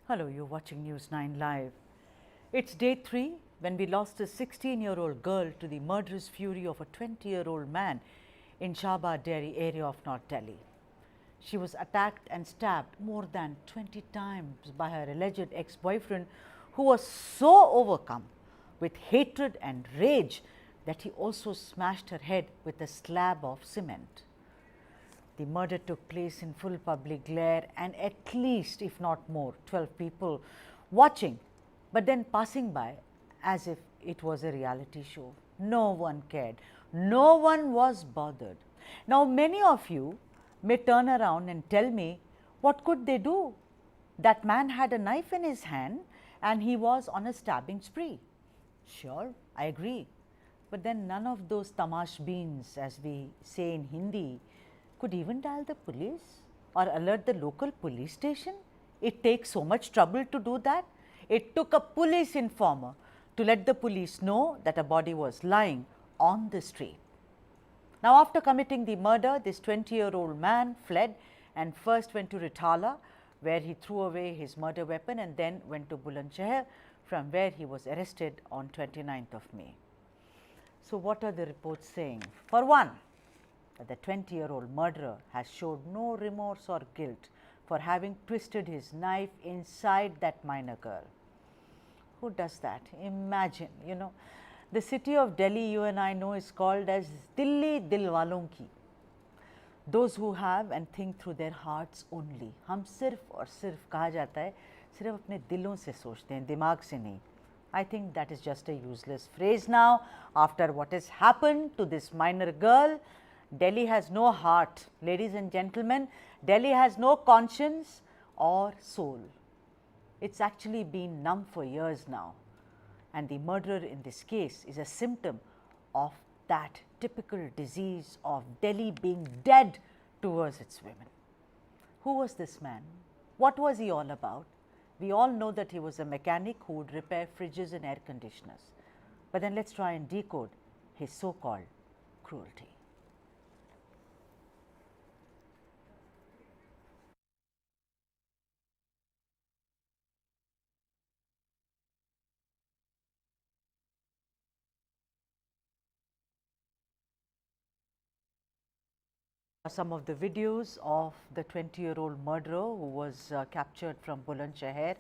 Hello, you're watching News9 Live. It's day 3 when we lost a 16-year-old girl to the murderous fury of a 20-year-old man in Shahbad Dairy area of North Delhi. She was attacked and stabbed more than 20 times by her alleged ex-boyfriend, who was so overcome with hatred and rage that he also smashed her head with a slab of cement. The murder took place in full public glare, and at least, if not more, 12 people watching, but then passing by as if it was a reality show. No one cared. No one was bothered. Now, many of you may turn around and tell me, what could they do? That man had a knife in his hand and he was on a stabbing spree. Sure, I agree. But then none of those tamash beans, as we say in Hindi, could even dial the police or alert the local police station. It takes so much trouble to do that. It took a police informer to let the police know that a body was lying on the street. Now, after committing the murder, this 20-year-old man fled and first went to Rithala, where he threw away his murder weapon, and then went to Bulandshahr, from where he was arrested on 29th of May. So, what are the reports saying? For one, that the 20-year-old murderer has showed no remorse or guilt for having twisted his knife inside that minor girl. Who does that? Imagine, the city of Delhi, you and I know, is called as Dilli Dilwalon ki. Those who have and think through their hearts only. हम सिर्फ और सिर्फ कहा जाता है, सिर्फ अपने दिलों से सोचते हैं, दिमाग से नहीं. I think that is just a useless phrase now. After what has happened to this minor girl, Delhi has no heart. Ladies and gentlemen, Delhi has no conscience or soul. It's actually been numb for years now. And the murderer in this case is a symptom of that typical disease of Delhi being dead towards its women. Who was this man? What was he all about? We all know that he was a mechanic who would repair fridges and air conditioners. But then let's try and decode his so-called cruelty. Some of the videos of the 20-year-old murderer who was captured from Bulandshahr,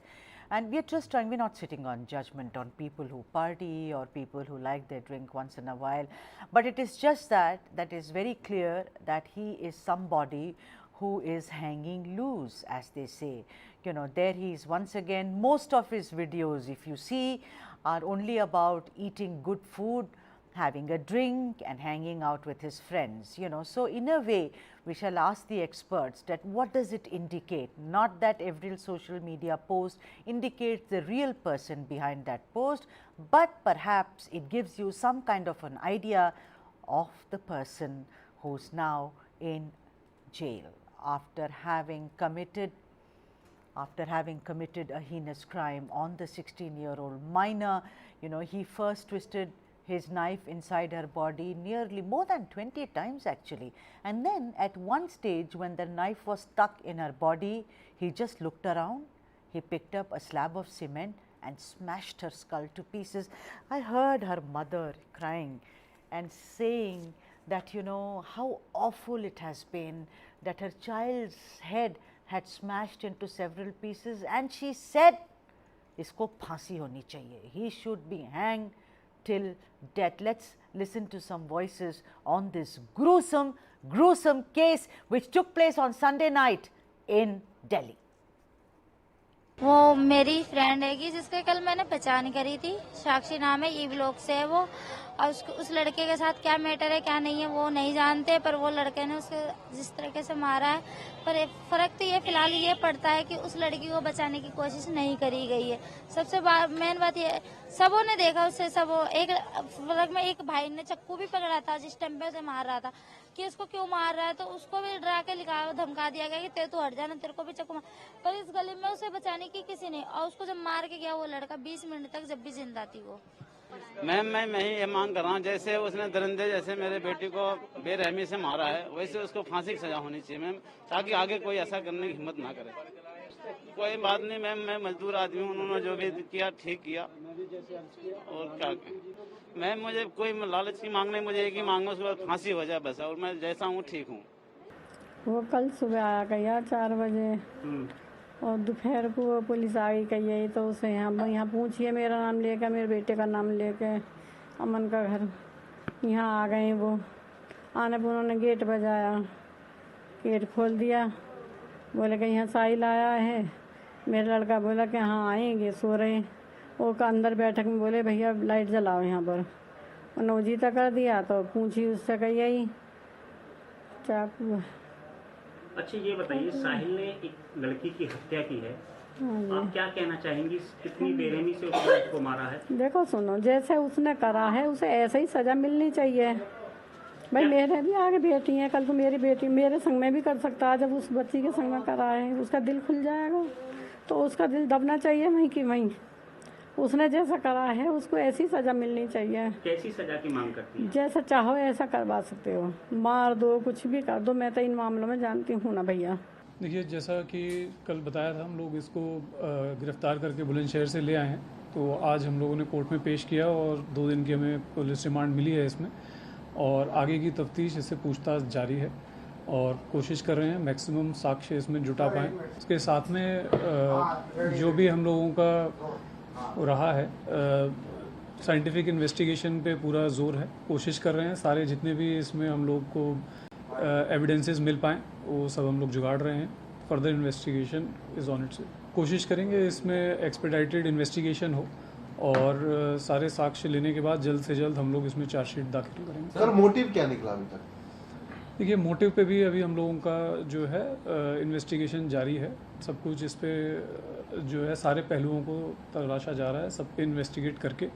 and we are just trying, we're not sitting on judgment on people who party or people who like their drink once in a while, but it is just that is very clear that he is somebody who is hanging loose, as they say. There he is once again. Most of his videos, if you see, are only about eating good food, having a drink and hanging out with his friends, So, in a way, we shall ask the experts that what does it indicate? Not that every social media post indicates the real person behind that post, but perhaps it gives you some kind of an idea of the person who's now in jail after having committed a heinous crime on the 16-year-old minor. He first twisted his knife inside her body nearly more than 20 times actually, and then at one stage when the knife was stuck in her body, he just looked around, he picked up a slab of cement and smashed her skull to pieces. I heard her mother crying and saying that how awful it has been, that her child's head had smashed into several pieces, and she said, isko phansi honi chahiye, he should be hanged till death. Let's listen to some voices on this gruesome case which took place on Sunday night in Delhi. वो मेरी friend है कि जिसके कल मैंने पहचान करी थी, साक्षी नाम है, ई ब्लॉक से है वो, और उस लड़के के साथ क्या मैटर है क्या नहीं है वो नहीं जानते, पर वो लड़के ने उसके जिस तरीके से मारा है, पर फर्क तो ये फिलहाल ये पड़ता है कि उस लड़की को बचाने की कोशिश नहीं करी गई है. सबसे मेन बात ये, सबों ने देखा उससे, एक फर्क में एक भाई ने चक्कू भी पकड़ा था जिस टाइम पे उसे मार रहा था कि उसको क्यों मार रहा है, तो उसको भी डरा के धमका दिया गया कि तू हट जाना, तेरे को भी चक्कू मार, पर इस गली में उसे बचाने की किसी ने, और उसको जब मार के गया वो लड़का 20 मिनट तक जब भी जिंदा थी वो. मैम मैं ये मांग कर रहा हूँ, जैसे उसने दरिंदे जैसे मेरे बेटी को बेरहमी से मारा है, वैसे उसको फांसी की सजा होनी चाहिए मैम, ताकि आगे कोई ऐसा करने की हिम्मत ना करे. कोई बात नहीं मैम, मैं मजदूर आदमी हूँ, उन्होंने जो भी किया ठीक किया, और क्या करें मैम। मुझे कोई लालच की मांग नहीं, मुझे एक ही मांग है, उसके फांसी हो जाए बस, और मैं जैसा हूँ ठीक हूँ। वो कल सुबह आया कहिया 4 बजे, और दोपहर को वो पुलिस आ गई कहिए, तो उसे यहाँ पूछिए मेरा नाम लेकर, मेरे बेटे का नाम लेके, अमन का घर। यहाँ आ गए वो, आने पर उन्होंने गेट बजाया, गेट खोल दिया, बोले कि यहाँ साहिल आया है। मेरा लड़का बोला कि हाँ आएंगे, सो रहे। वो का अंदर बैठक में बोले भैया लाइट जलाओ यहाँ पर, उन्होंने उजीता कर दिया, तो पूछी उससे कही यही चाकू। अच्छा ये बताइए, साहिल ने एक लड़की की हत्या की है, आप क्या कहना चाहेंगी? कितनी बेरहमी से उसने उसको मारा है? देखो सुनो, जैसे उसने करा है उसे ऐसे ही सजा मिलनी चाहिए भाई। मेरे भी आगे बेटी है, कल को मेरी बेटी मेरे संग में भी कर सकता है। जब उस बच्ची के संग में करा है, उसका दिल खुल जाएगा, तो उसका दिल दबना चाहिए वहीं की वहीं। उसने जैसा करा है उसको ऐसी सजा मिलनी चाहिए। कैसी सजा की मांग करती है? जैसा चाहो ऐसा करवा सकते हो, मार दो, कुछ भी कर दो, मैं तो इन मामलों में जानती हूँ ना भैया। देखिए, जैसा कि कल बताया था, हम लोग इसको गिरफ्तार करके बुलंदशहर से ले आए हैं। तो आज हम लोगों ने कोर्ट में पेश किया और 2 दिन की हमें पुलिस रिमांड मिली है इसमें, और आगे की तफ्तीश, इससे पूछताछ जारी है और कोशिश कर रहे हैं मैक्सिमम साक्ष्य इसमें जुटा पाएँ। इसके साथ में जो भी हम लोगों का रहा है, साइंटिफिक इन्वेस्टिगेशन पे पूरा जोर है। कोशिश कर रहे हैं सारे जितने भी इसमें हम लोग को एविडेंसेस मिल पाएँ वो सब हम लोग जुगाड़ रहे हैं। Further investigation is on it's. कोशिश करेंगे इसमें एक्सपेडाइटेड इन्वेस्टिगेशन हो, और सारे साक्ष्य लेने के बाद जल्द से जल्द हम लोग इसमें चार्जशीट दाखिल करेंगे। सर मोटिव क्या निकला अभी तक? देखिए, मोटिव पे भी अभी हम लोगों का जो है इन्वेस्टिगेशन जारी है। सब कुछ इस पे जो है सारे पहलुओं को तलाशा जा रहा है। सब पे इन्वेस्टिगेट करके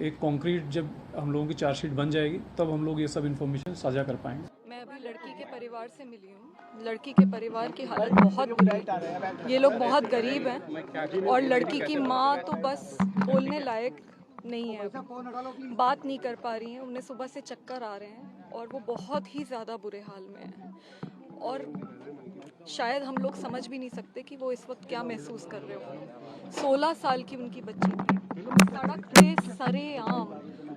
एक कॉन्क्रीट जब हम लोगों की चार्जशीट बन जाएगी, तब हम लोग ये सब इन्फॉर्मेशन साझा कर पाएंगे। मैं अभी लड़की के परिवार से मिली हूँ। लड़की के परिवार की हालत बहुत बुरी है, ये लोग बहुत गरीब हैं, और लड़की की माँ तो बस बोलने लायक नहीं है, बात नहीं कर पा रही हैं। उन्हें सुबह से चक्कर आ रहे हैं और वो बहुत ही ज़्यादा बुरे हाल में हैं, और शायद हम लोग समझ भी नहीं सकते कि वो इस वक्त क्या महसूस कर रहे हो। 16 साल की उनकी बच्ची थी, सड़क पे सरेआम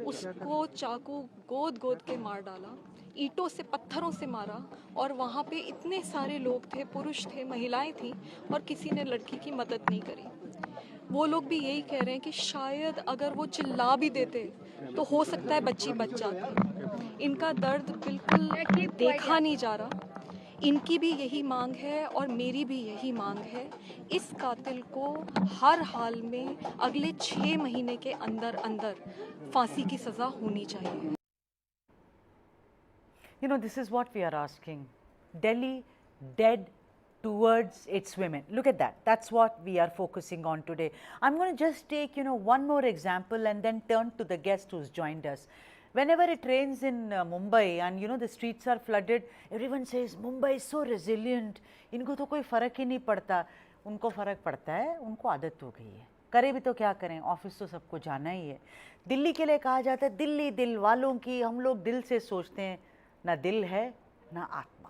उसको चाकू गोद गोद के मार डाला, ईंटों से पत्थरों से मारा, और वहाँ पे इतने सारे लोग थे, पुरुष थे, महिलाएं थी, और किसी ने लड़की की मदद नहीं करी। वो लोग भी यही कह रहे हैं कि शायद अगर वो चिल्ला भी देते तो हो सकता है बच्ची बच जाती। इनका दर्द बिल्कुल देखा नहीं जा रहा। इनकी भी यही मांग है और मेरी भी यही मांग है, इस कातिल को हर हाल में अगले 6 महीने के अंदर अंदर फांसी की सज़ा होनी चाहिए। You know, this is what we are asking. Delhi dead towards its women. Look at that. That's what we are focusing on today. I'm going to just take, one more example and then turn to the guest who's joined us. Whenever it rains in Mumbai and the streets are flooded, everyone says Mumbai is so resilient. इनको तो कोई फ़र्क ही नहीं पड़ता। उनको फ़र्क पड़ता है, उनको आदत हो गई है। करें भी तो क्या करें, ऑफिस तो सबको जाना ही है। दिल्ली के लिए कहा जाता है दिल्ली दिल वालों की, हम लोग दिल से सोचते हैं, ना दिल है ना आत्मा।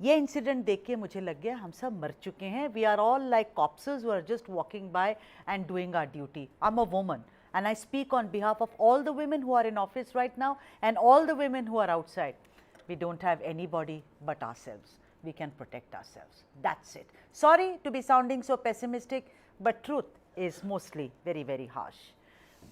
ये इंसिडेंट देख के मुझे लग गया हम सब मर चुके हैं। We are all like corpses who are just walking by and doing our duty. I am a woman and I speak on behalf of all the women who are in office right now and all the women who are outside. We don't have anybody but ourselves. We can protect ourselves. That's it. Sorry to be sounding so pessimistic, but truth is mostly very, very harsh.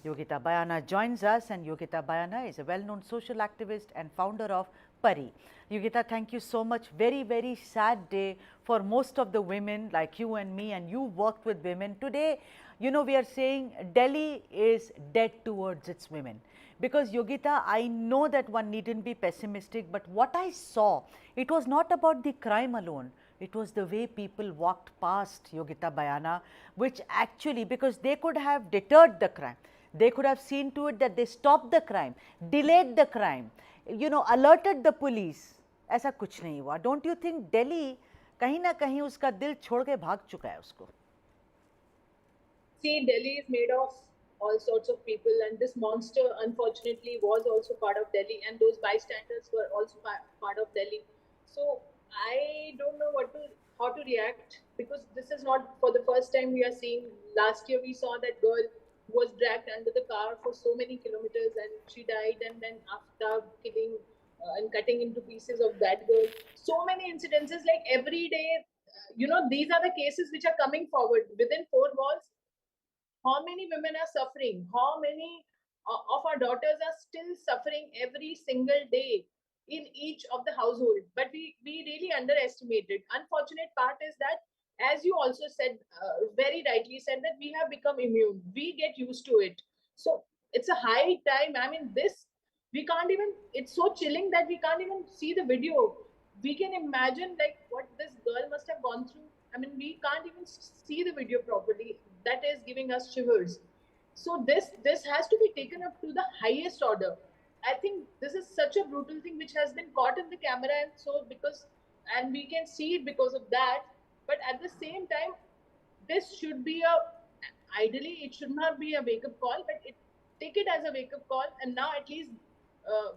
Yogita Bayana joins us, and Yogita Bayana is a well-known social activist and founder of Pari. Yogita, thank you so much. Very, very sad day for most of the women like you and me, and you worked with women. Today, we are saying Delhi is dead towards its women. Because Yogita, I know that one needn't be pessimistic, but what I saw, it was not about the crime alone. It was the way people walked past, Yogita Bayana, which actually, because they could have deterred the crime. They could have seen to it that they stopped the crime, delayed the crime, alerted the police. ऐसा कुछ नहीं हुआ. Don't you think Delhi कहीं ना कहीं उसका दिल छोड़ के भाग चुका है उसको? See, Delhi is made of all sorts of people, and this monster unfortunately was also part of Delhi, and those bystanders were also part of Delhi. So I don't know how to react, because this is not for the first time we are seeing. Last year we saw that girl who was dragged under the car for so many kilometers and she died, and then after killing and cutting into pieces of that girl. So many incidences, like every day. These are the cases which are coming forward within four walls. How many women are suffering? How many of our daughters are still suffering every single day in each of the household? But we really underestimated. Unfortunate part is that, as you also said, very rightly said, that we have become immune. We get used to it. So it's a high time. I mean, this we can't even. It's so chilling that we can't even see the video. We can imagine like what this girl must have gone through. I mean, we can't even see the video properly. That is giving us shivers. So this has to be taken up to the highest order. I think this is such a brutal thing which has been caught in the camera, and so because, and we can see it because of that. But at the same time, this should be a, ideally it should not be a wake up call, but take it as a wake up call, and now at least uh,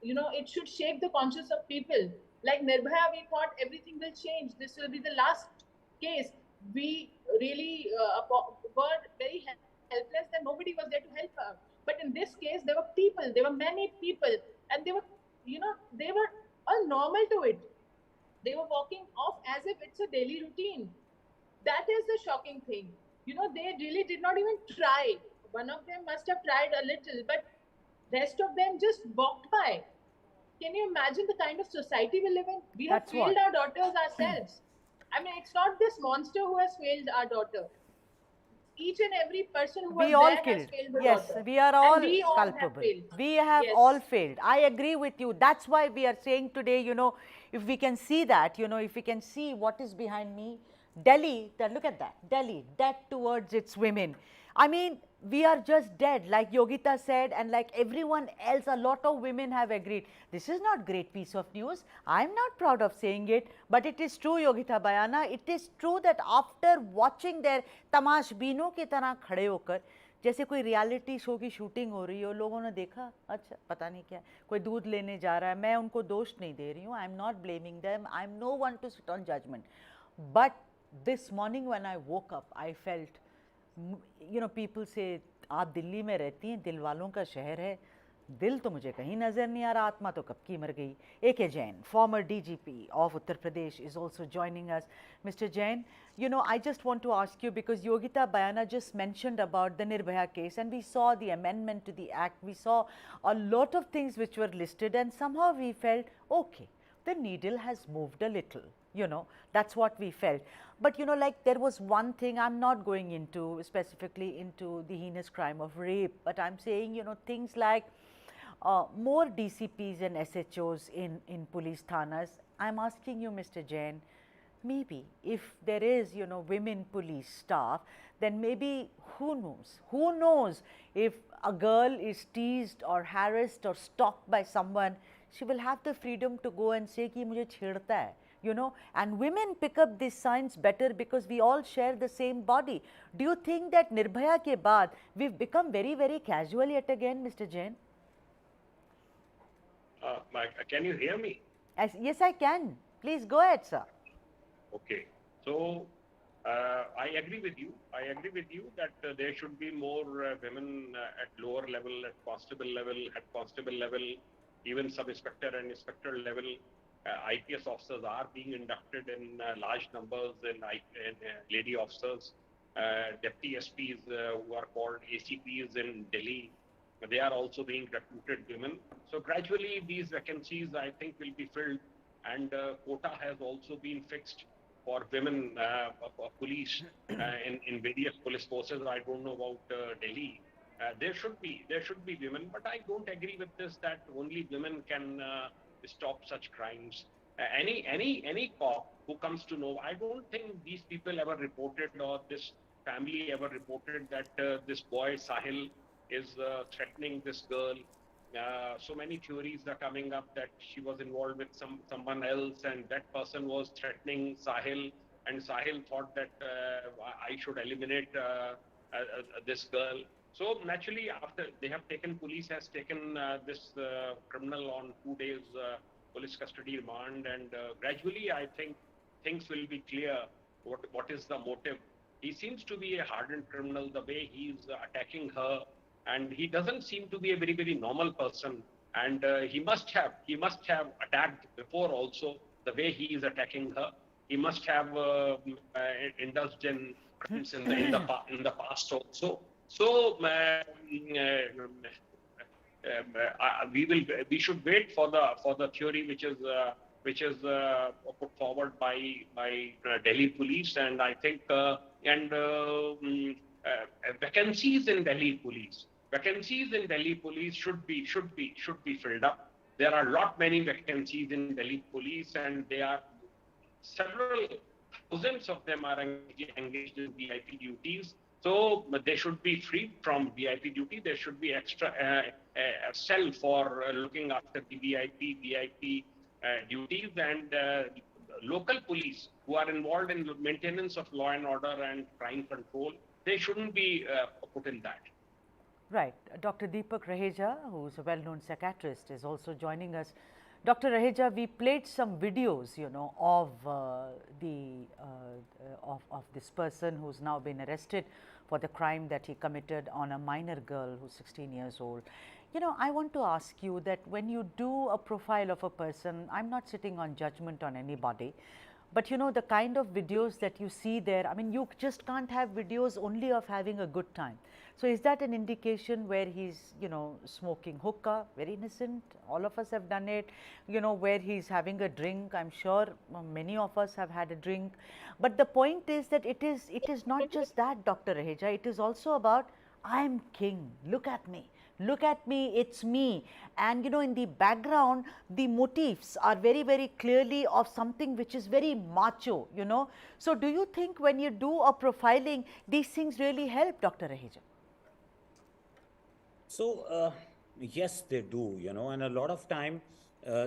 it should shake the conscience of people. Like Nirbhaya, we thought everything will change, this will be the last case. We really were very helpless that nobody was there to help her. But in this case there were people, there were many people, and they were, they were all normal to it. They were walking off as if it's a daily routine. That is the shocking thing. They really did not even try. One of them must have tried a little, but rest of them just walked by. Can you imagine the kind of society we live in? We have That's failed what. our daughters ourselves. I mean, it's not this monster who has failed our daughter. Each and every person who was We all there has killed. failed the Yes, daughter. we are And all we all have culpable. failed. We have all Yes. failed. I agree with you. That's why we are saying today, if we can see that, if we can see what is behind me, Delhi, look at that, Delhi, dead towards its women. I mean, we are just dead, like Yogita said, and like everyone else, a lot of women have agreed. This is not great piece of news. I'm not proud of saying it, but it is true, Yogita Bayana. It is true that after watching their तमाशबीनों की तरह खड़े होकर जैसे कोई reality show की shooting हो रही हो, लोगों ने देखा, अच्छा पता नहीं क्या, कोई दूध लेने जा रहा है, मैं उनको दोष नहीं दे रही हूँ, I am not blaming them, I am no one to sit on judgement, but this morning when I woke up I felt, people से आप दिल्ली में रहती हैं, दिल वालों का शहर है, दिल तो मुझे कहीं नज़र नहीं आ रहा, आत्मा तो कब की मर गई. A.K. Jain, former DGP of Uttar Pradesh, is also joining us. Mr. Jain, I just want to ask you, because Yogita Bayana just mentioned about the Nirbhaya case, and we saw the amendment to the act, we saw a lot of things which were listed, and somehow we felt, okay, the needle has moved a little, that's what we felt. But like there was one thing, I'm not going into specifically into the heinous crime of rape, but I'm saying, things like more DCPs and SHOs in police thanas. I'm asking you, Mr. Jain, maybe if there is, women police staff, then maybe who knows if a girl is teased or harassed or stalked by someone, she will have the freedom to go and say कि मुझे छेड़ता है, and women pick up these signs better because we all share the same body. Do you think that Nirbhaya ke baad we've become very, very casual yet again, Mr. Jain? Can you hear me? Yes, I can. Please go ahead, sir. Okay. So I agree with you. I agree with you that there should be more women at lower level, at constable level, even sub-inspector and inspector level. IPS officers are being inducted in large numbers, and lady officers, deputy SPs who are called ACPs in Delhi. They are also being recruited women. So gradually these vacancies, I think, will be filled, and quota has also been fixed for women police in various police forces. I don't know about Delhi. There should be women, but I don't agree with this that only women can stop such crimes. Any cop who comes to know, I don't think these people ever reported, or this family ever reported, that this boy Sahil is threatening this girl. So many theories are coming up that she was involved with someone else, and that person was threatening Sahil, and Sahil thought that I should eliminate this girl. So naturally, after they have taken, police has taken this criminal on 2 days police custody remand, and gradually I think things will be clear what is the motive. He seems to be a hardened criminal, the way he's attacking her, and he doesn't seem to be a very normal person. And he must have attacked before also, the way he is attacking her. He must have indulged in crimes in the past also. So we should wait for the theory which is put forward by Delhi police, and I think vacancies in Delhi police should be filled up. There are many vacancies in Delhi police, and they are several thousands of them are engaged in VIP duties. So they should be freed from VIP duty. There should be extra cell for looking after the VIP duties, and local police who are involved in the maintenance of law and order and crime control. They shouldn't be put in that. Right. Dr. Deepak Raheja, who is a well-known psychiatrist, is also joining us. Dr. Raheja, we played some videos, you know, of of this person who's now been arrested for the crime that he committed on a minor girl who's 16 years old. You know, I want to ask you that when you do a profile of a person, I'm not sitting on judgment on anybody, but you know, the kind of videos that you see there, I mean, you just can't have videos only of having a good time. So is that an indication where he's, you know, smoking hookah, very innocent, all of us have done it, you know, where he's having a drink, I'm sure many of us have had a drink. But the point is that it is not just that, Dr. Raheja, it is also about, I'm king, look at me, it's me. And you know, in the background, the motifs are very clearly of something which is very macho, you know. So do you think when you do a profiling, these things really help, Dr. Raheja? So, yes, they do, you know, and a lot of time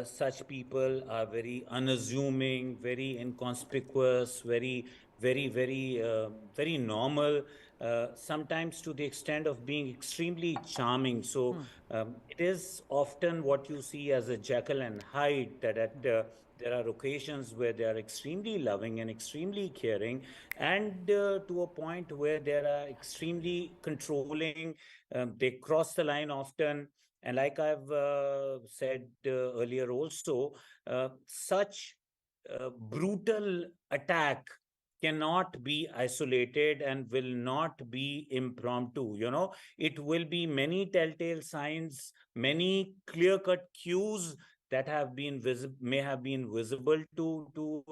such people are very unassuming, very inconspicuous, very normal, sometimes to the extent of being extremely charming. So, it is often what you see as a Jekyll and Hyde, that there are occasions where they are extremely loving and extremely caring, and to a point where they are extremely controlling. They cross the line often. And like I've said earlier also, such brutal attack cannot be isolated and will not be impromptu. You know, it will be many telltale signs, many clear-cut cues that have been may have been visible to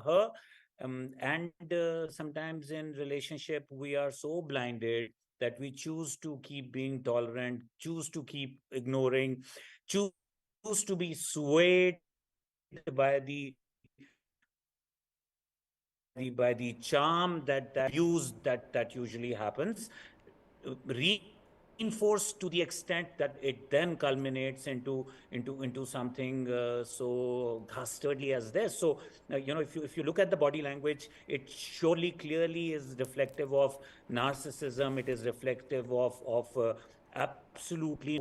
her. And sometimes in relationship, we are so blinded that we choose to keep being tolerant, choose to keep ignoring, choose to be swayed by the charm that usually happens, reinforced to the extent that it then culminates into something so dastardly as this. So you know, if you look at the body language, it surely clearly is reflective of narcissism. It is reflective of absolutely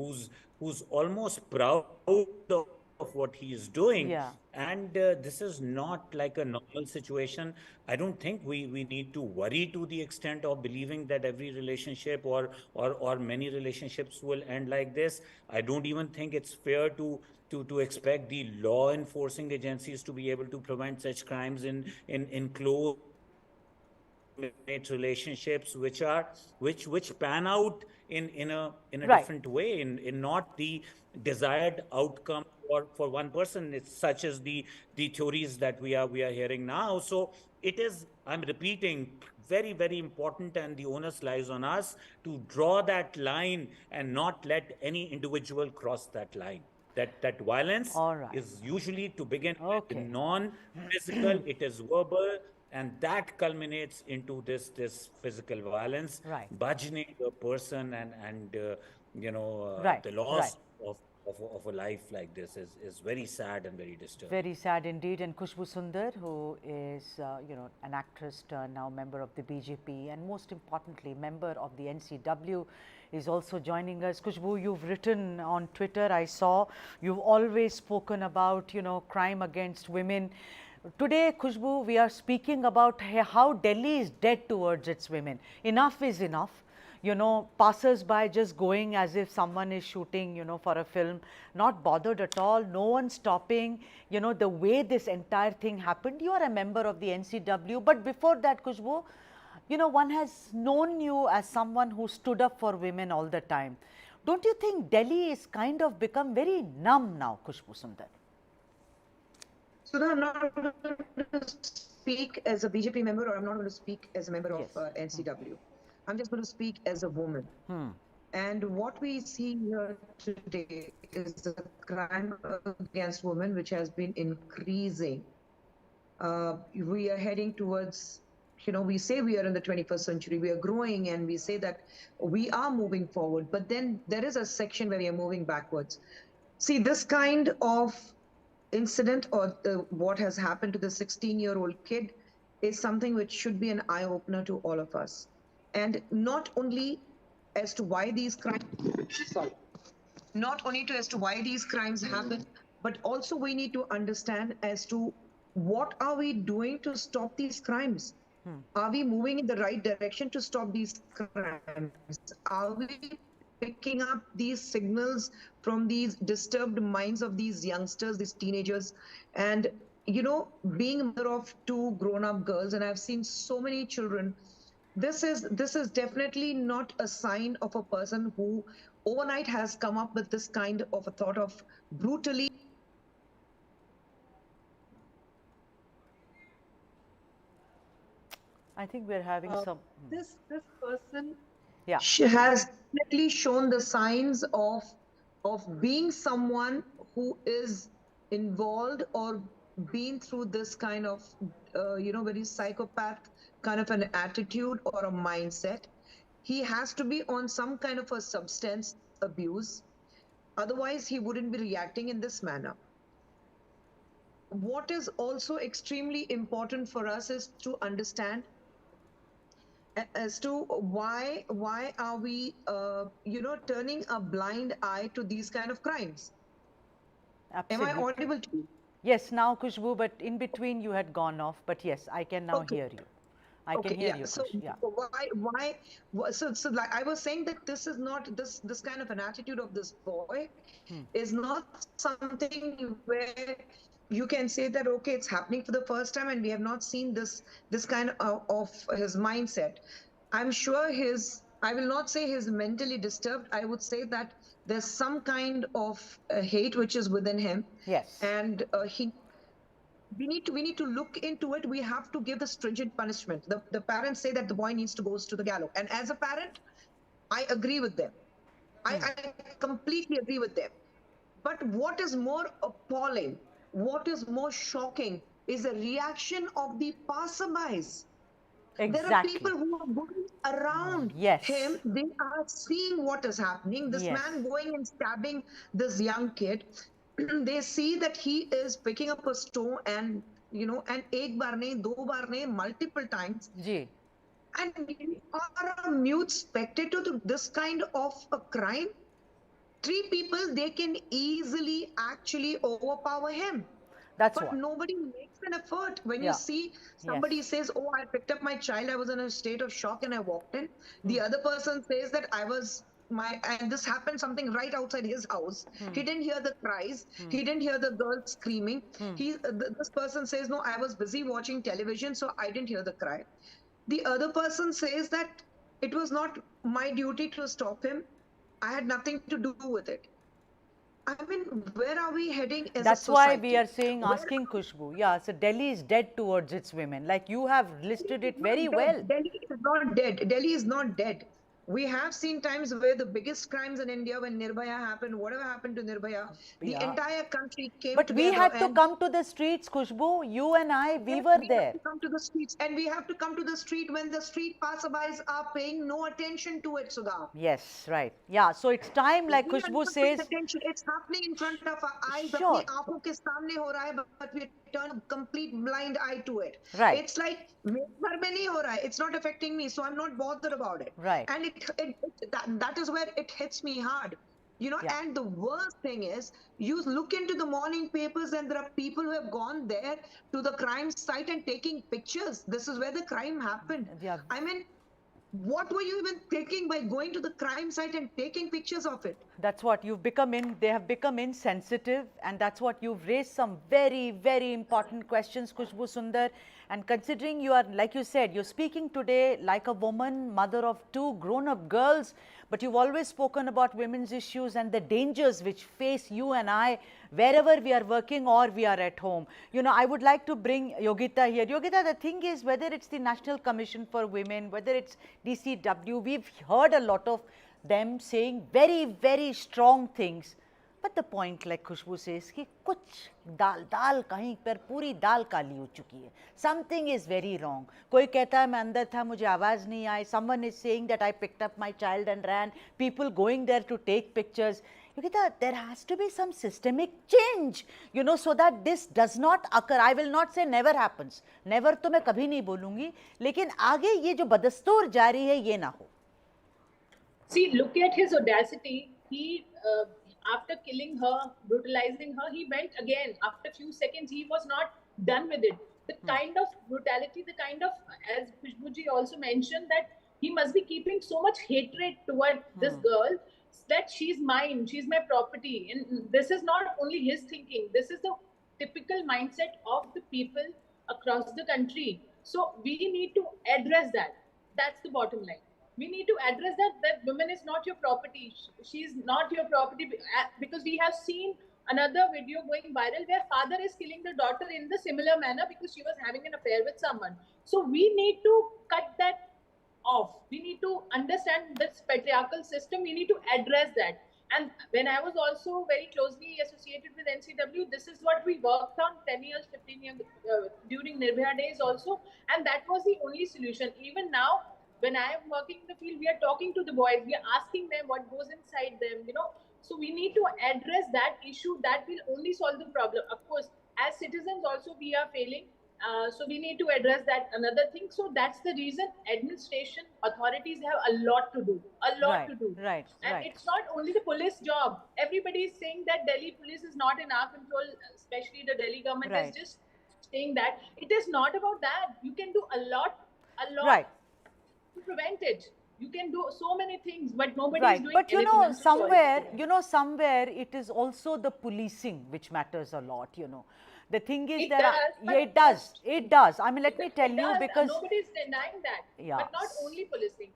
who's almost proud of what he is doing. Yeah. And this is not like a normal situation. I don't think we need to worry to the extent of believing that every relationship or many relationships will end like this. I don't even think it's fair to expect the law enforcing agencies to be able to prevent such crimes in close intimate relationships which pan out in a Right. different way, in not the desired outcome for one person. It's such as the theories that we are hearing now. So it is, I'm repeating, very important, and the onus lies on us to draw that line and not let any individual cross that line. That violence All right. is usually, to begin with, Okay. non-physical, it is verbal, and that culminates into this physical violence, Right. burgeoning a person, and Right. the Right. loss of of a life like this is very sad and very disturbing. Very sad indeed. And Khushbu Sundar, who is, an actress turned now member of the BJP and most importantly, member of the NCW, is also joining us. Khushbu, you've written on Twitter, I saw, you've always spoken about, crime against women. Today, Khushbu, we are speaking about how Delhi is dead towards its women. Enough is enough. Passers-by just going as if someone is shooting, for a film, not bothered at all, no one stopping, the way this entire thing happened. You are a member of the NCW, but before that, Khushbu, one has known you as someone who stood up for women all the time. Don't you think Delhi is kind of become very numb now, Khushbu Sundar? So I'm not going to speak as a BJP member, or I'm not going to speak as a member of NCW. I'm just going to speak as a woman. And what we see here today is a crime against women which has been increasing. We are heading towards, we say we are in the 21st century, we are growing and we say that we are moving forward, but then there is a section where we are moving backwards. See, this kind of incident or what has happened to the 16-year-old kid is something which should be an eye-opener to all of us. And not only as to why these crimes, happen, but also we need to understand as to what are we doing to stop these crimes? Are we moving in the right direction to stop these crimes? Are we picking up these signals from these disturbed minds of these youngsters, these teenagers? And, being a mother of two grown-up girls, and I've seen so many children, this is definitely not a sign of a person who overnight has come up with this kind of a thought of brutally. I think we're having some. This person she has definitely shown the signs of being someone who is involved or been through this kind of very psychopath kind of an attitude or a mindset. He has to be on some kind of a substance abuse, otherwise he wouldn't be reacting in this manner. What is also extremely important for us is to understand as to why are we turning a blind eye to these kind of crimes. Absolutely. Am I audible to you? Yes, now Khushbu, but in between you had gone off, but yes, I can now hear you. I can hear you. So why? So like I was saying that this is not this kind of an attitude of this boy is not something where you can say that okay, it's happening for the first time and we have not seen this kind of his mindset. I'm sure I will not say he's mentally disturbed. I would say that there's some kind of hate which is within him. Yes. And we need to look into it. We have to give the stringent punishment. The parents say that the boy needs to go to the gallows, and as a parent, I agree with them. I completely agree with them. But what is more appalling, what is more shocking, is the reaction of the passerbys. Exactly. There are people who are going around him. They are seeing what is happening. This man going and stabbing this young kid. They see that he is picking up a stone and and ek baar nahi, do baar nahi, multiple times. And you are a mute spectator to this kind of a crime. 3 people, they can easily actually overpower him. But nobody makes an effort. When you see somebody says, oh, I picked up my child, I was in a state of shock and I walked in. The other person says that and this happened something right outside his house. He didn't hear the cries. He didn't hear the girl screaming. This person says, no, I was busy watching television, so I didn't hear the cry. The other person says that it was not my duty to stop him. I had nothing to do with it. I mean, where are we heading as That's a society? why we are saying, asking Khushbu. Yeah, so Delhi is dead towards its women. Like you have listed it very well. Delhi is not dead. Delhi is not dead. We have seen times where the biggest crimes in India, when Nirbhaya happened, whatever happened to Nirbhaya, the entire country came but together. we had to and come to the streets, Khushbu. You and I, we were we there. have to come to the streets, and we have to come to the street when the street passerbys are paying no attention to it, Sudha. Yes, right. Yeah, so it's time, like Khushbu says. Attention. It's happening in front of our eyes. Sure. अपनी आंखों के सामने हो रहा है, but we turn a complete blind eye to it. Right. It's like मेरे घर में नहीं हो रहा है. It's not affecting me, so I'm not bothered about it. Right. And that is where it hits me hard. You know, Yeah. and the worst thing is, you look into the morning papers and there are people who have gone there to the crime site and taking pictures. This is where the crime happened. Yeah. I mean, what were you even thinking by going to the crime site and taking pictures of it? That's what you've become they have become insensitive, and that's what you've raised some very, very important questions, Khushbu Sundar. And considering you are, like you said, you're speaking today like a woman, mother of 2 grown-up girls, but you've always spoken about women's issues and the dangers which face you and I wherever we are working or we are at home. You know, I would like to bring Yogita here. Yogita, the thing is, whether it's the National Commission for Women, whether it's DCW, we've heard a lot of them saying very, very strong things. But the point, like Khushbu says, कि कुछ दाल कहीं पर पूरी दाल काली हो चुकी है. Something is very wrong. कोई कहता है मैं अंदर था, मुझे आवाज़ नहीं आई. Someone is saying that I picked up my child and ran. People going there to take pictures. Yogita, there has to be some systemic change, you know, so that this does not occur. I will not say never happens. Never तो मैं कभी नहीं बोलूँगी. लेकिन आगे ये जो बदस्तूर जारी है, ये ना हो. See, look at his audacity. He, after killing her, brutalizing her, he went again. After a few seconds, he was not done with it. The kind of brutality, the kind of, as Khushbuji also mentioned, that he must be keeping so much hatred toward this girl, that she's mine, she's my property. And this is not only his thinking, this is the typical mindset of the people across the country. So we need to address that. That's the bottom line. We need to address that woman is not your property. She's not your property, because we have seen another video going viral where father is killing the daughter in the similar manner because she was having an affair with someone. So we need to cut that off. We need to understand this patriarchal system. We need to address that. And when I was also very closely associated with NCW, this is what we worked on 10 years, 15 years during Nirbhaya days also. And that was the only solution. Even now, when I am working in the field, we are talking to the boys, we are asking them what goes inside them, you know. So we need to address that issue. That will only solve the problem. Of course, as citizens also we are failing. So we need to address that another thing. So that's the reason administration, authorities have a lot to do, to do. Right. And it's not only the police job. Everybody is saying that Delhi police is not in our control, especially the Delhi government is just saying that. It is not about that. You can do a lot. Right. To prevent it. You can do so many things, but nobody is doing but anything. somewhere it is also the policing which matters a lot, you know. The thing is it does. I mean, let me tell you, because nobody is denying that. Yeah. But not only policing.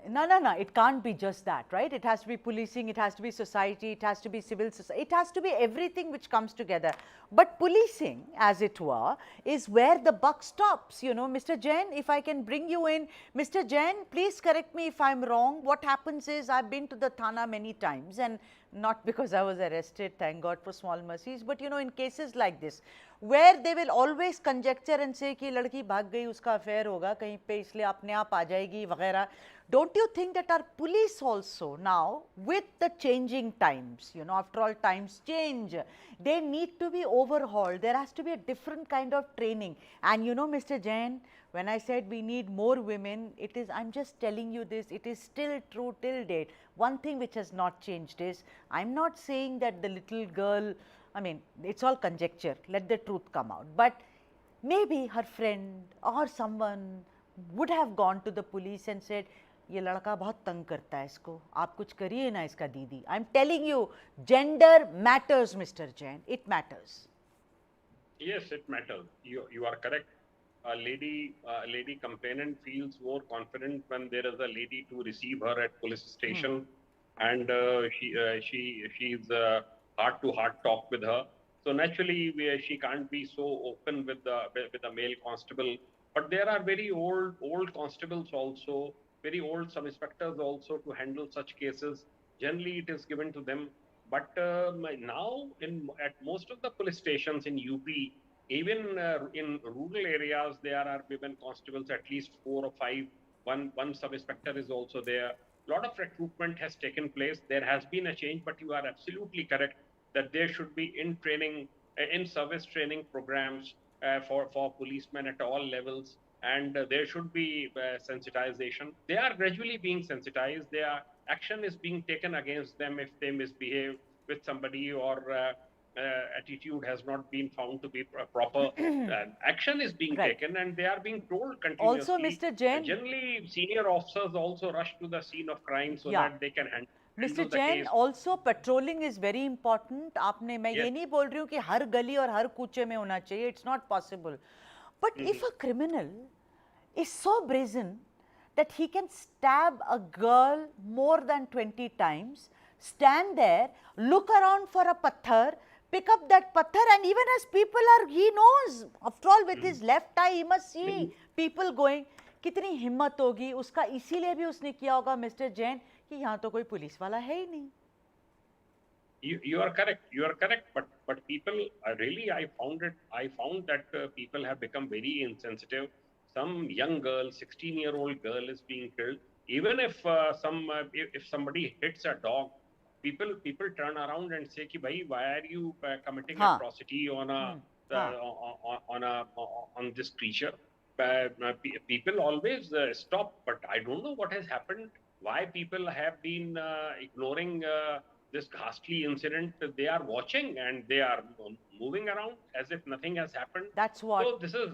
No. It can't be just that, right? It has to be policing, it has to be society, it has to be civil society, it has to be everything which comes together. But policing, as it were, is where the buck stops. You know, Mr. Jain, if I can bring you in. Mr. Jain, please correct me if I'm wrong. What happens is, I've been to the Thana many times, and not because I was arrested, thank God for small mercies, but you know, in cases like this, where they will always conjecture and say कि लड़की भाग गई, उसका affair होगा कहीं पे, इसलिए अपने आप आ जाएगी वगैरह. Don't you think that our police also now, with the changing times, you know, after all times change, they need to be overhauled. There has to be a different kind of training. And you know, Mr. Jain, when I said we need more women, it is, I'm just telling you this, it is still true till date. One thing which has not changed is, I'm not saying that the little girl, I mean, it's all conjecture, let the truth come out. But maybe her friend or someone would have gone to the police and said, ये लड़का बहुत तंग करता है इसको, आप कुछ करिए ना इसका दीदी. I'm telling you, gender matters, Mr. Jain, it matters. Yes, it matters. You are correct. A lady complainant feels more confident when there is a lady to receive her at police station, and she's heart-to-heart talk with her. So naturally, she can't be so open with the male constable. But there are very old constables also very old sub-inspectors also to handle such cases. Generally, it is given to them. But now, at most of the police stations in UP, even in rural areas, there are women constables, at least 4 or 5. One sub-inspector is also there. A lot of recruitment has taken place. There has been a change, but you are absolutely correct that there should be in service training programs for policemen at all levels, and there should be sensitization. They are gradually being sensitized. Their action is being taken against them if they misbehave with somebody, or attitude has not been found to be proper. Action is being taken, and they are being told continuously. Also, Mr. Jain, generally, senior officers also rush to the scene of crime so that they can handle Mr. the Jain, case. also patrolling is very important. आपने मैं ये नहीं बोल रही हूँ कि हर गली और हर कूचे में होना चाहिए. It's not possible. But if a criminal is so brazen that he can stab a girl more than 20 times, stand there, look around for a patthar, pick up that patthar, and even as people are, he knows, after all, with his left eye, he must see people going. कितनी हिम्मत होगी उसका, इसीलिए भी उसने किया होगा mister Jain कि यहाँ तो कोई पुलिस वाला है ही नहीं. You are correct. You are correct. But people really, I found that people have become very insensitive. Some young girl, 16-year-old girl, is being killed. Even if if somebody hits a dog, people turn around and say, "Ki bhai, why are you committing atrocity on this creature?" People always stop. But I don't know what has happened. Why people have been ignoring this ghastly incident. They are watching and they are moving around as if nothing has happened. That's what. So this is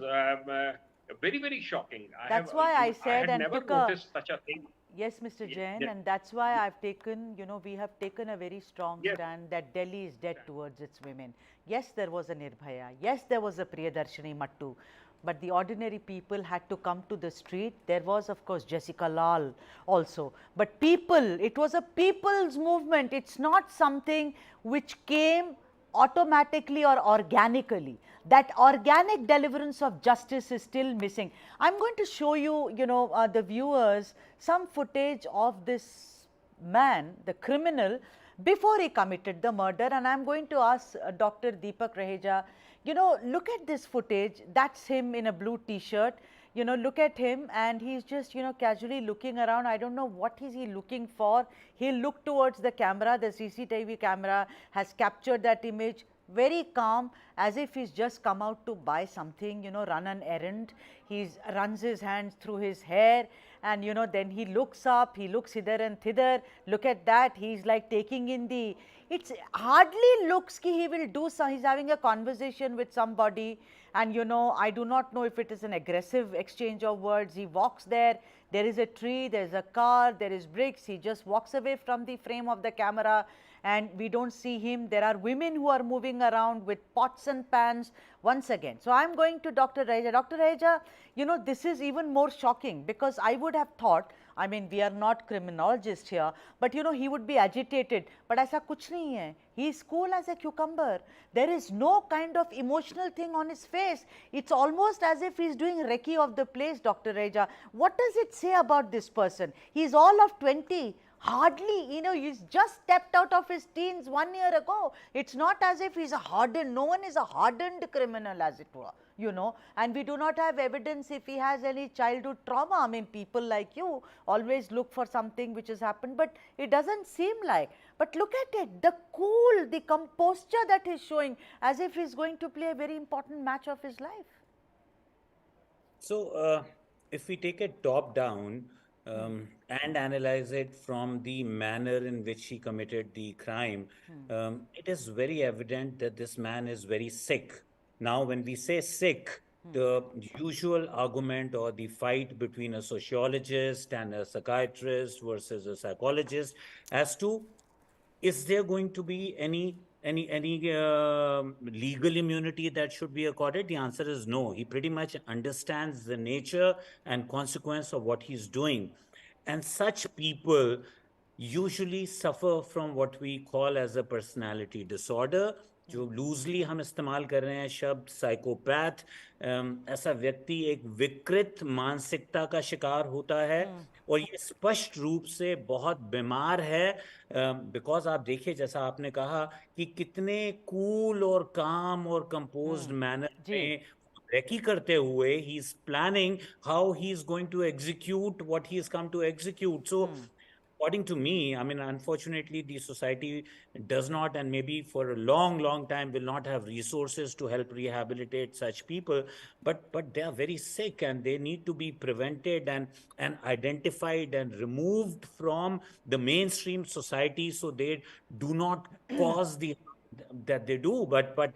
very, very shocking. That's why I said, I had never noticed such a thing. Yes, Mr. Jain, and that's why I've taken, we have taken a very strong stand that Delhi is dead towards its women. Yes, there was a Nirbhaya. Yes, there was a Priyadarshini Mattu. But the ordinary people had to come to the street. There was, of course, Jessica Lal also. But people, it was a people's movement. It's not something which came automatically or organically. That organic deliverance of justice is still missing. I'm going to show you, the viewers, some footage of this man, the criminal, before he committed the murder. And I'm going to ask Dr. Deepak Raheja, look at this footage. That's him in a blue t-shirt. Look at him, and he's just, casually looking around. I don't know what is he looking for. He'll look towards the camera. The CCTV camera has captured that image. Very calm, as if he's just come out to buy something, run an errand. He runs his hands through his hair, and then he looks up, he looks hither and thither. Look at that, he's like taking in the, it's hardly looks ki he will do some, he's having a conversation with somebody, and I do not know if it is an aggressive exchange of words. He walks there is a tree, there is a car, there is bricks, he just walks away from the frame of the camera, and we don't see him. There are women who are moving around with pots and pans once again. So I'm going to Dr. Raheja. Dr. Raheja, this is even more shocking, because I would have thought, I mean, we are not criminologists here, but he would be agitated. But aisa kuch nahi hai. He is cool as a cucumber. There is no kind of emotional thing on his face. It's almost as if he's doing recce of the place, Dr. Raheja. What does it say about this person? He's all of 20. Hardly, he's just stepped out of his teens 1 year ago. It's not as if he's a hardened, no one is a hardened criminal, as it were, and we do not have evidence if he has any childhood trauma. I mean, people like you always look for something which has happened, but it doesn't seem like. But look at it, the cool, the composure that he's showing, as if he's going to play a very important match of his life. So, if we take it top down, and analyze it from the manner in which he committed the crime, it is very evident that this man is very sick. Now, when we say sick, the usual argument or the fight between a sociologist and a psychiatrist versus a psychologist as to, is there going to be any legal immunity that should be accorded? The answer is no. He pretty much understands the nature and consequence of what he's doing. And such people usually suffer from what we call as a personality disorder, जो loosely हम इस्तेमाल कर रहे हैं शब्द psychopath, ऐसा व्यक्ति एक विकृत मानसिकता का शिकार होता है और ये स्पष्ट रूप से बहुत बीमार है। बिकॉज आप देखिए, जैसा आपने कहा कि कितने कूल और काम और कंपोज्ड मैनर में रेकी करते हुए he is planning how he is going to execute what he is come to execute. So according to me, I mean, unfortunately, the society does not, and maybe for a long, long time, will not have resources to help rehabilitate such people. But they are very sick, and they need to be prevented and identified and removed from the mainstream society, so they do not cause the that they do. But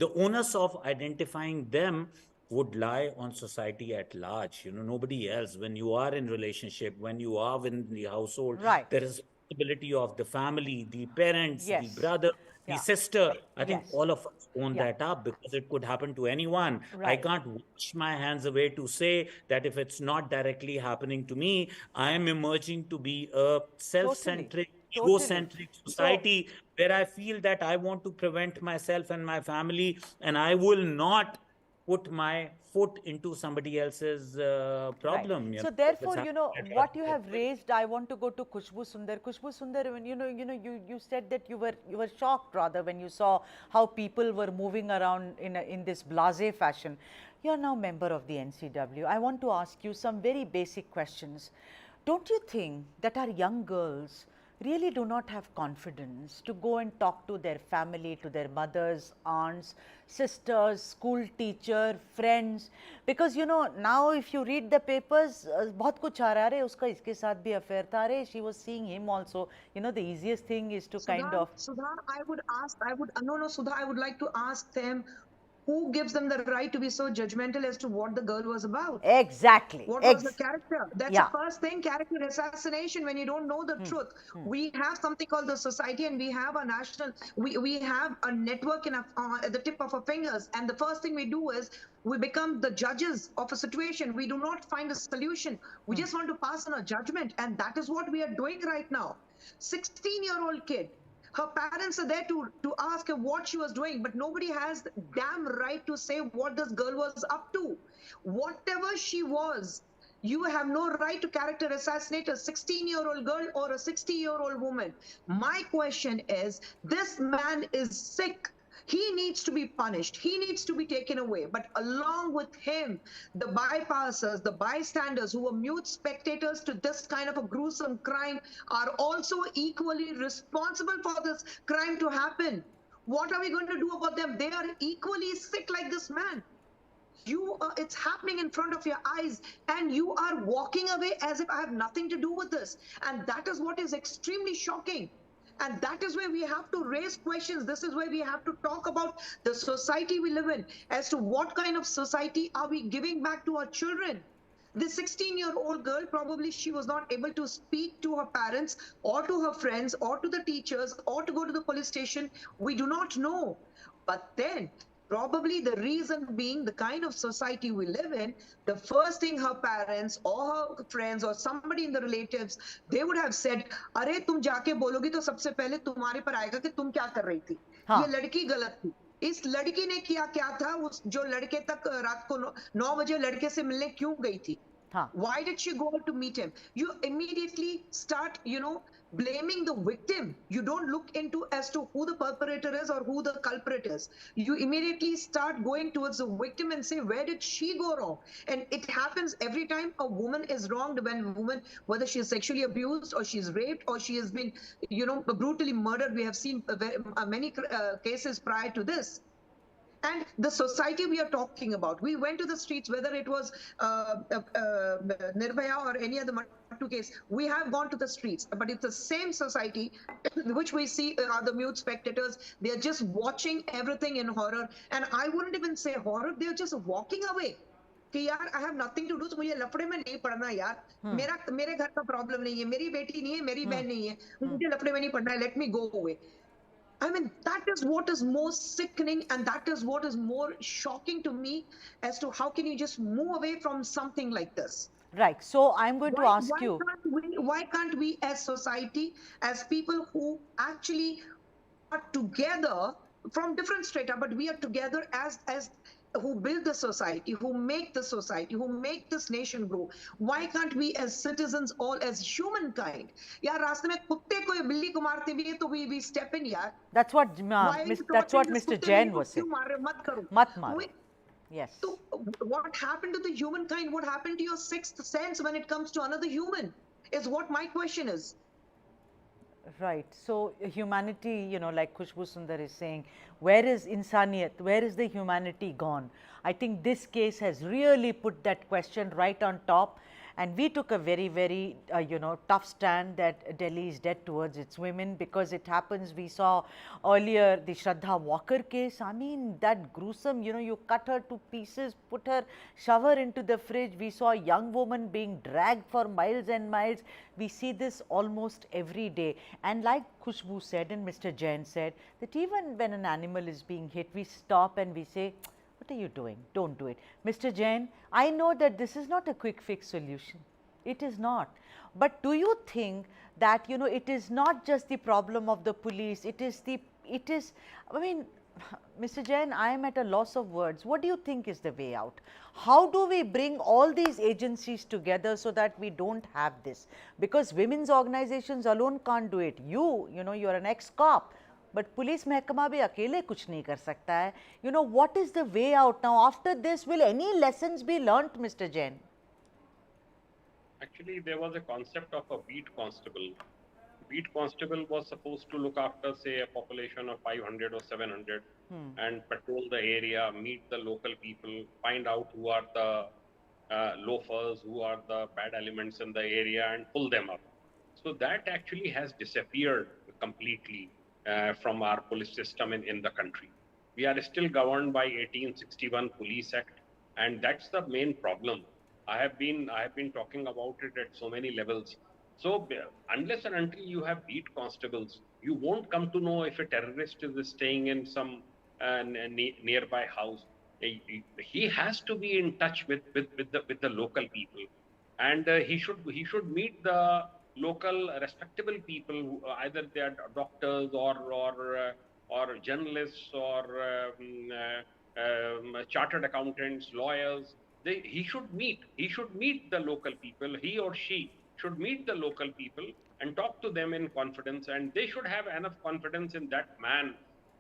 the onus of identifying them would lie on society at large. Nobody else. When you are in relationship, when you are in the household, there is responsibility of the family, the parents, the brother, the sister. I think all of us own that up, because it could happen to anyone. I can't wash my hands away to say that if it's not directly happening to me, I am emerging to be a self-centric, egocentric society where I feel that I want to prevent myself and my family, and I will not put my foot into somebody else's problem. So therefore, what you have raised, I want to go to Khushbu Sundar. Khushbu Sundar, when you said that you were shocked rather when you saw how people were moving around in this blasé fashion. You are now member of the NCW. I want to ask you some very basic questions. Don't you think that our young girls really do not have confidence to go and talk to their family, to their mothers, aunts, sisters, school teacher, friends? Because now if you read the papers, बहुत कुछ आ रहा है, उसका इसके साथ भी affair था, she was seeing him also. The easiest thing is to kind of. Sudha, I would like to ask them, who gives them the right to be so judgmental as to what the girl was about? Exactly. What was the character? That's the first thing, character assassination, when you don't know the truth. We have something called the society, and we have a national, we have a network at the tip of our fingers. And the first thing we do is we become the judges of a situation. We do not find a solution. We just want to pass on a judgment. And that is what we are doing right now. 16-year-old kid. Her parents are there to ask her what she was doing, but nobody has the damn right to say what this girl was up to. Whatever she was, you have no right to character assassinate a 16-year-old girl or a 60-year-old woman. My question is, this man is sick. He needs to be punished. He needs to be taken away. But along with him, the bypassers, the bystanders who were mute spectators to this kind of a gruesome crime are also equally responsible for this crime to happen. What are we going to do about them? They are equally sick like this man. It's happening in front of your eyes, and you are walking away as if I have nothing to do with this. And that is what is extremely shocking. And that is where we have to raise questions. This is where we have to talk about the society we live in, as to what kind of society are we giving back to our children. The 16-year-old girl, probably she was not able to speak to her parents or to her friends or to the teachers or to go to the police station. We do not know. But then probably the reason being the kind of society we live in, the first thing her parents or her friends or somebody in the relatives, they would have said, अरे तुम जाके बोलोगी तो सबसे पहले तुम्हारे पर आएगा कि तुम क्या कर रही थी। ये लड़की गलत थी। इस लड़की ने किया क्या था, उस जो लड़के तक रात को 9 बजे लड़के से मिलने क्यों गई थी? Why did she go to meet him? You immediately start, blaming the victim. You don't look into as to who the perpetrator is or who the culprit is. You immediately start going towards the victim and say, where did she go wrong? And it happens every time a woman is wronged, when a woman, whether she is sexually abused or she's raped or she has been, brutally murdered. We have seen many cases prior to this. And the society we are talking about, we went to the streets, whether it was Nirbhaya or any other Mattu case, we have gone to the streets, but it's the same society which we see are the mute spectators. They're just watching everything in horror. And I wouldn't even say horror, they're just walking away. कि यार I have nothing to do, तो मुझे लफड़े में नहीं पड़ना यार, मेरे घर का प्रॉब्लम नहीं है, मेरी बेटी नहीं है, मेरी बहन नहीं है, मुझे लफड़े में नहीं पड़ना है, let me go away. I mean, that is what is more sickening, and that is what is more shocking to me, as to how can you just move away from something like this? Right. So I'm going to ask you. Why can't we as society, as people who actually are together, from different strata, but we are together as who build the society, who make the society, who make this nation grow. Why can't we as citizens, all as humankind? यार रास्ते में कुत्ते को या बिल्ली को मारते भी है तो we step in यार. That's what Why are you that's torturing what this Mr. कुत्ते Jain बिल्ली को was saying. क्यों मार रहे हो? मत करो. Mat maro. Yes. So what happened to the humankind? What happened to your sixth sense when it comes to another human? Is what my question is. Right. So humanity, you know, like Khushbu Sundar is saying, where is insaniyat? Where is the humanity gone? I think this case has really put that question right on top. And we took a very, very, you know, tough stand that Delhi is dead towards its women, because it happens. We saw earlier the Shraddha Walker case. I mean, that gruesome, you know, you cut her to pieces, put her, shove her into the fridge. We saw a young woman being dragged for miles and miles. We see this almost every day. And like Khushbu said and Mr. Jain said, that even when an animal is being hit, we stop and we say, what are you doing? Don't do it. Mr. Jain, I know that this is not a quick fix solution. It is not. But do you think that, you know, it is not just the problem of the police, I mean, Mr. Jain, I am at a loss of words. What do you think is the way out? How do we bring all these agencies together so that we don't have this? Because women's organizations alone can't do it. You know, you're an ex-cop. But police महकमा भी अकेले कुछ नहीं कर सकता है. You know, what is the way out now? After this, will any lessons be learnt, Mr. Jain? Actually, there was a concept of a beat constable. Beat constable was supposed to look after, say, a population of 500 or 700 and patrol the area, meet the local people, find out who are the loafers, who are the bad elements in the area, and pull them up. So that actually has disappeared completely from our police system in the country. We are still governed by 1861 Police Act, and that's the main problem. I have been talking about it at so many levels. So unless and until you have beat constables, you won't come to know if a terrorist is staying in some nearby house. He has to be in touch with the local people, and he should meet the local respectable people, who, either they are doctors or journalists or chartered accountants, lawyers. He should meet the local people. He or she should meet the local people and talk to them in confidence, and they should have enough confidence in that man.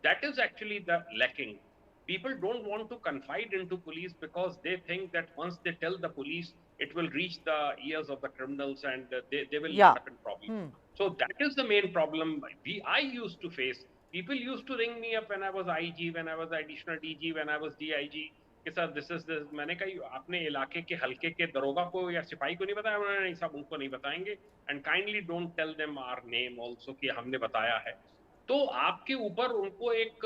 That is actually the lacking. People don't want to confide into police because they think that once they tell the police, it will reach the ears of the criminals and they will end up in problem. So that is the main problem I used to face. People used to ring me up when I was IG, when I was additional DG, when I was DIG. कि sir this is this, मैंने कहा अपने इलाके के हल्के के दरोगा को या सिपाही को नहीं बताया. उन्होंने नहीं साहब उनको नहीं बताएंगे, and kindly don't tell them our name also कि हमने बताया है. तो आपके ऊपर उनको एक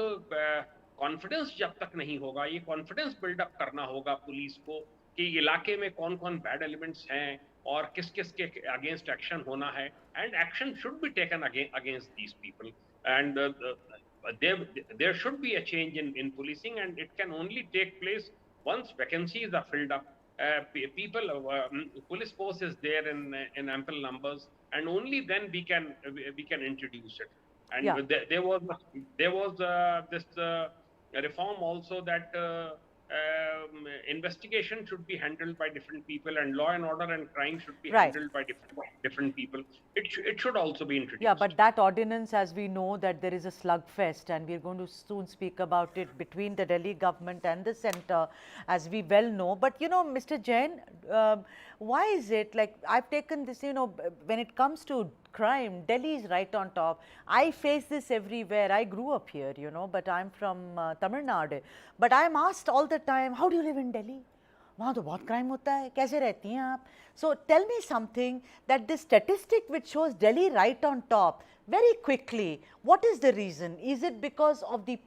कॉन्फिडेंस जब तक नहीं होगा, ये कॉन्फिडेंस बिल्डअप करना होगा पुलिस को कि इलाके में कौन कौन बैड एलिमेंट्स हैं और किस किस के अगेंस्ट एक्शन होना है, and action should be taken against these people, and there should be a change in policing, and it can only take place once vacancies are filled up. People, police force is there in ample numbers, and only then we can introduce it. And there was this reform also that investigation should be handled by different people, and law and order and crime should be handled by different people. It should also be introduced. Yeah, but that ordinance, as we know, that there is a slugfest, and we're going to soon speak about it between the Delhi government and the centre, as we well know. But you know, Mr. Jain, why is it like I've taken this, you know, when it comes to crime, Delhi is right on top. I face this everywhere. I grew up here, you know, but I'm from Tamil Nadu. But I'm asked all the time, how do you live in Delhi? वहाँ तो बहुत crime होता है, कैसे रहती हैं आप? So tell me something, that this statistic which shows Delhi right on top, very quickly, what is the reason? Is it because of the,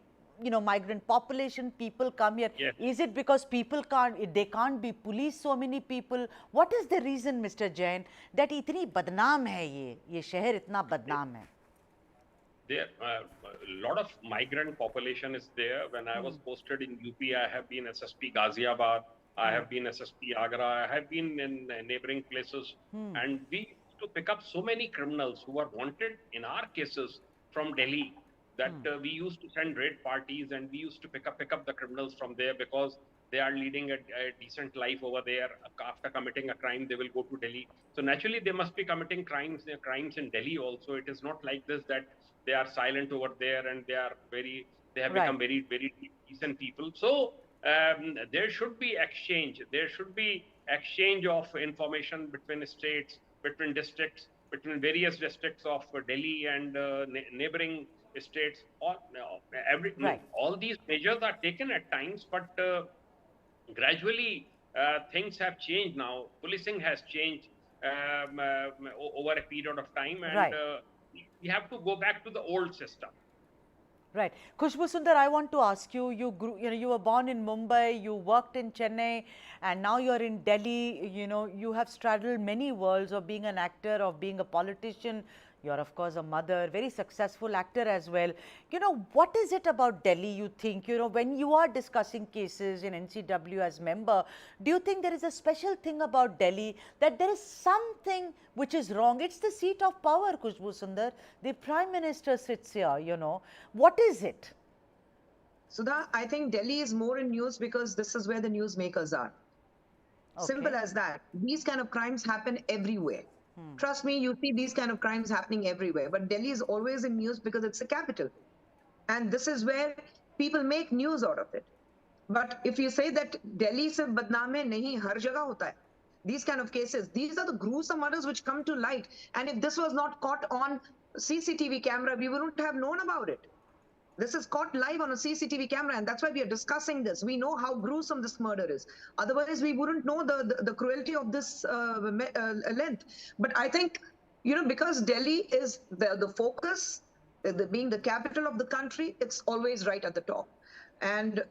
you know, migrant population, people come here? Yes. Is it because people they can't be police, so many people? What is the reason, Mr. Jain, that इतनी बदनाम है ये शहर इतना बदनाम है? There, a lot of migrant population is there. When I was posted in UP, I have been SSP Ghaziabad, I have been SSP Agra, I have been in neighboring places, and we used to pick up so many criminals who are wanted in our cases from Delhi. that we used to send raid parties and we used to pick up the criminals from there because they are leading a decent life over there. After committing a crime, they will go to Delhi. So naturally, they must be committing crimes in Delhi also. It is not like this that they are silent over there and they have become very, very decent people. So there should be exchange. There should be exchange of information between states, between districts, between various districts of Delhi and neighboring states. All these measures are taken at times, but gradually things have changed now. Policing has changed over a period of time, and we have to go back to the old system. Right. Khushbu Sundar, I want to ask you, you were born in Mumbai, you worked in Chennai, and now you're in Delhi. You have straddled many worlds of being an actor, of being a politician. You're, of course, a mother, very successful actor as well. What is it about Delhi, you think, when you are discussing cases in NCW as member, do you think there is a special thing about Delhi, that there is something which is wrong? It's the seat of power, Khushbu Sundar. The Prime Minister sits here, What is it? Sudha, I think Delhi is more in news because this is where the newsmakers are. Okay. Simple as that. These kind of crimes happen everywhere. Trust me, you see these kind of crimes happening everywhere. But Delhi is always in news because it's the capital. And this is where people make news out of it. But if you say that Delhi se badnaam hai, nahi, har jagah hota hai. These kind of cases, these are the gruesome murders which come to light. And if this was not caught on CCTV camera, we wouldn't have known about it. This is caught live on a CCTV camera, and that's why we are discussing this. We know how gruesome this murder is. Otherwise, we wouldn't know the cruelty of this length. But I think, because Delhi is the focus, being the capital of the country, it's always right at the top. And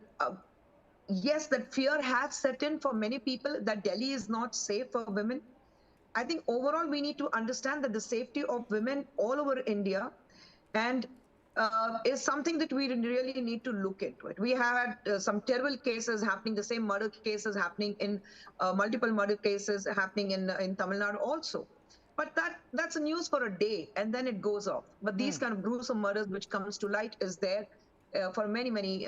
yes, that fear has set in for many people that Delhi is not safe for women. I think overall, we need to understand that the safety of women all over India and is something that we really need to look into it. We had some terrible cases happening, the same murder cases happening in multiple murder cases happening in Tamil Nadu also. But that's a news for a day and then it goes off. But these kind of gruesome murders which comes to light is there for many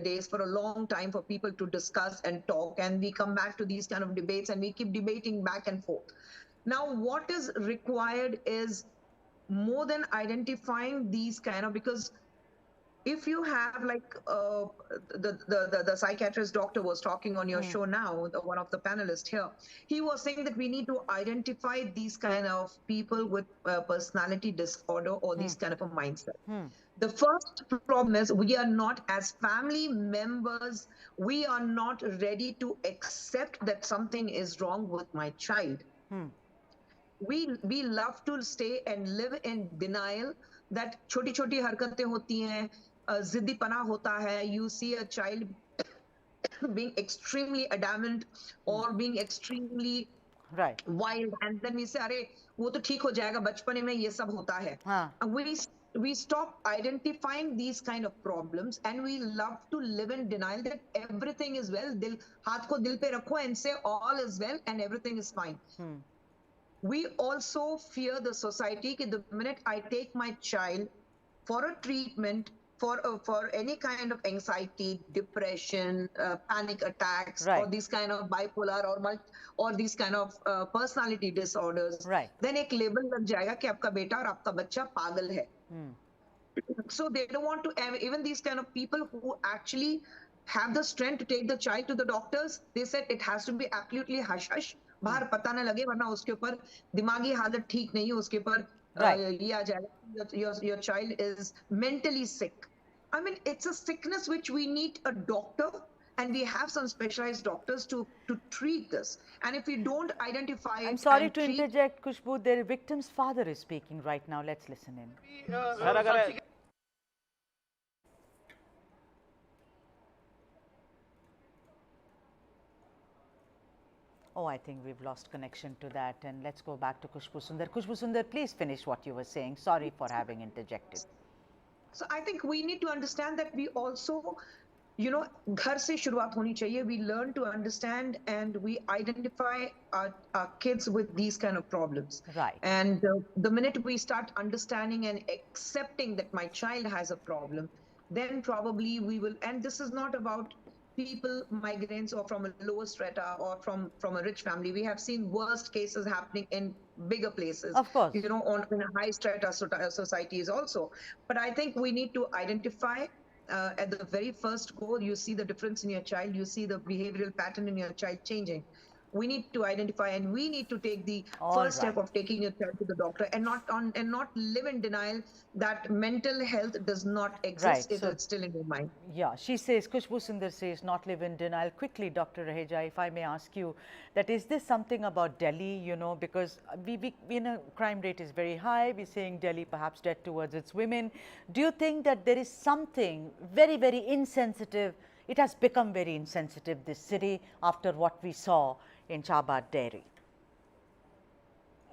days, for a long time, for people to discuss and talk. And we come back to these kind of debates and we keep debating back and forth. Now, what is required is more than identifying these kind of, because if you have like the psychiatrist doctor was talking on your show now, one of the panelists here, he was saying that we need to identify these kind of people with personality disorder or these kind of a mindset. The first problem is we are not, as family members, we are not ready to accept that something is wrong with my child. We love to stay and live in denial that छोटी छोटी हरकतें होती हैं, जिद्दीपना होता है. You see a child being extremely adamant or being extremely wild, and then we say, अरे वो तो ठीक हो जाएगा, बचपने में ये सब होता है. We stop identifying these kind of problems and we love to live in denial that everything is well. हाथ को दिल पे रखो and say all is well and everything is fine. We also fear the society that the minute I take my child for a treatment for any kind of anxiety, depression, panic attacks, or these kind of bipolar or these kind of personality disorders, then एक label लग जाएगा कि आपका बेटा और आपका बच्चा पागल है. So they don't want to, even these kind of people who actually have the strength to take the child to the doctors, they said it has to be absolutely hush hush. बाहर पता न लगे वरना उसके ऊपर दिमागी हालत ठीक नहीं है, उसके ऊपर ये आ जाएगा, your child is mentally sick. I mean, it's a sickness which we need a doctor, and we have some specialized doctors to treat this. And if we don't identify it, I'm sorry to interject, Khushbu, the victim's father is speaking right now. Let's listen in. Oh, I think we've lost connection to that, and let's go back to Khushbu Sundar. Khushbu Sundar, please finish what you were saying. Sorry for having interjected. So I think we need to understand that we also घर से शुरुआत होनी चाहिए. We learn to understand and we identify our kids with these kind of problems. Right. And the minute we start understanding and accepting that my child has a problem, then probably we will. And this is not about people, migrants, or from a lower strata or from a rich family. We have seen worst cases happening in bigger places. Of course. In a high strata societies also. But I think we need to identify. At the very first go, you see the difference in your child, you see the behavioral pattern in your child changing. We need to identify, and we need to take the first step of taking your child to the doctor, and not live in denial that mental health does not exist. Right. So It's still in your mind. Yeah, she says, Khushbu Sundar says, not live in denial. Quickly, Dr. Raheja, if I may ask you, that is this something about Delhi, because crime rate is very high. We're saying Delhi perhaps dead towards its women. Do you think that there is something very, very insensitive? It has become very insensitive, this city, after what we saw in Shahbad Dairy.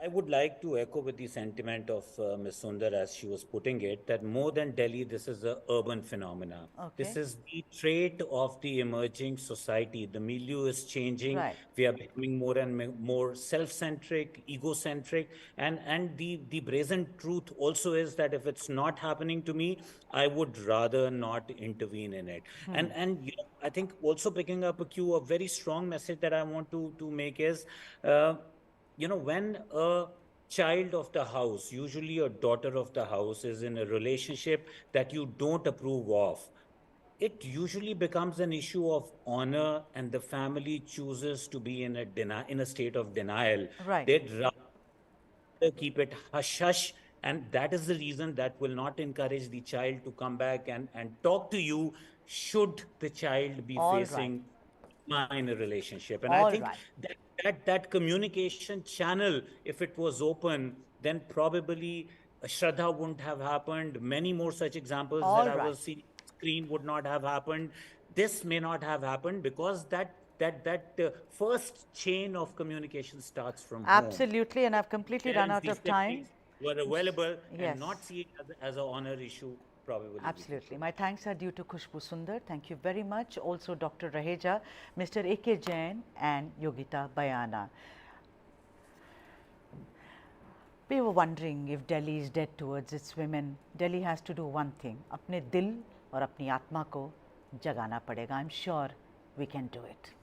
I would like to echo with the sentiment of Ms. Sundar as she was putting it, that more than Delhi, this is an urban phenomena. Okay. This is the trait of the emerging society. The milieu is changing. Right. We are becoming more and more self-centric, egocentric. And the brazen truth also is that if it's not happening to me, I would rather not intervene in it. And I think also picking up a very strong message that I want to make is, when a child of the house, usually a daughter of the house, is in a relationship that you don't approve of, it usually becomes an issue of honor, and the family chooses to be in a state of denial. Right. They'd rather keep it hush hush, and that is the reason that will not encourage the child to come back and talk to you should the child be facing in a relationship. And I think that communication channel, if it was open, then probably Shraddha wouldn't have happened. Many more such examples that I was seeing on screen would not have happened. This may not have happened because that first chain of communication starts from home. Absolutely, and I've completely run out of time. Were available and not see it as an honor issue. Probably. Absolutely. My thanks are due to Khushbu Sundar. Thank you very much. Also Dr. Raheja, Mr. A.K. Jain and Yogita Bayana. We were wondering if Delhi is dead towards its women. Delhi has to do one thing. अपने दिल और अपनी आत्मा को जगाना पड़ेगा. I'm sure we can do it.